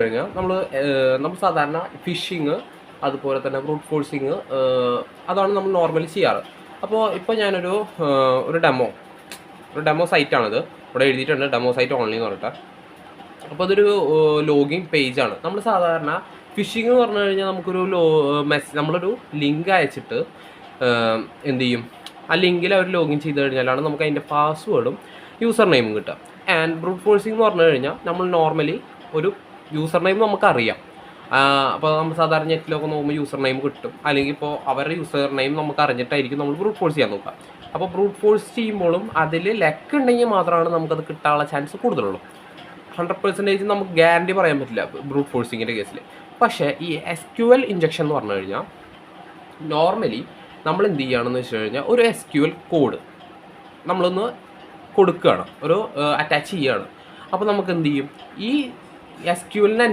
കഴിഞ്ഞാൽ നമ്മൾ സാധാരണ ഫിഷിങ് അതുപോലെ തന്നെ ബ്രൂട്ട് ഫോഴ്സിങ് അതാണ് നമ്മൾ നോർമലി ചെയ്യാറ്. അപ്പോൾ ഇപ്പോൾ ഞാനൊരു ഡെമോ സൈറ്റാണിത്. ഇവിടെ എഴുതിയിട്ടുണ്ട് ഡെമോ സൈറ്റ് ഓൺലി എന്ന് പറഞ്ഞിട്ട്. അപ്പോൾ അതൊരു ലോഗിൻ പേജാണ്. നമ്മൾ സാധാരണ ഫിഷിംഗ് എന്ന് പറഞ്ഞു കഴിഞ്ഞാൽ നമുക്കൊരു നമ്മളൊരു ലിങ്ക് അയച്ചിട്ട് എന്ത് ചെയ്യും, ആ ലിങ്കിൽ അവർ ലോഗിൻ ചെയ്ത് കഴിഞ്ഞാലാണ് നമുക്ക് അതിൻ്റെ പാസ്വേഡും യൂസർ നെയിമും കിട്ടുക. ആൻഡ് ബ്രൂട്ട് ഫോഴ്സിംഗ് എന്ന് പറഞ്ഞു കഴിഞ്ഞാൽ നമ്മൾ നോർമലി ഒരു യൂസർ നെയിം നമുക്കറിയാം. അപ്പോൾ നമ്മൾ സാധാരണ നെറ്റിലൊക്കെ നോക്കുമ്പോൾ യൂസർ നെയിം കിട്ടും, അല്ലെങ്കിൽ ഇപ്പോൾ അവരുടെ യൂസർ നെയിം നമുക്ക് അറിഞ്ഞിട്ടായിരിക്കും നമ്മൾ ബ്രൂട്ട് ഫോഴ്സ് ചെയ്യാൻ നോക്കുക. അപ്പോൾ ബ്രൂട്ട് ഫോഴ്സ് ചെയ്യുമ്പോഴും അതിൽ ലക്ക് ഉണ്ടെങ്കിൽ മാത്രമാണ് നമുക്കത് കിട്ടാനുള്ള ചാൻസ് കൂടുതലുള്ളൂ. 100% നമുക്ക് ഗ്യാരണ്ടി പറയാൻ പറ്റില്ല ബ്രൂട്ട് ഫോഴ്സിങ്ങിൻ്റെ കേസിൽ. പക്ഷേ ഈ SQL ഇഞ്ചക്ഷൻ എന്ന് പറഞ്ഞു കഴിഞ്ഞാൽ നോർമലി നമ്മൾ എന്ത് ചെയ്യുകയാണെന്ന് വെച്ച് കഴിഞ്ഞാൽ ഒരു SQL കോഡ് നമ്മളൊന്ന് കൊടുക്കുകയാണ്, ഒരു അറ്റാച്ച് ചെയ്യുകയാണ്. അപ്പോൾ നമുക്ക് എന്ത് ചെയ്യും, ഈ SQLനെ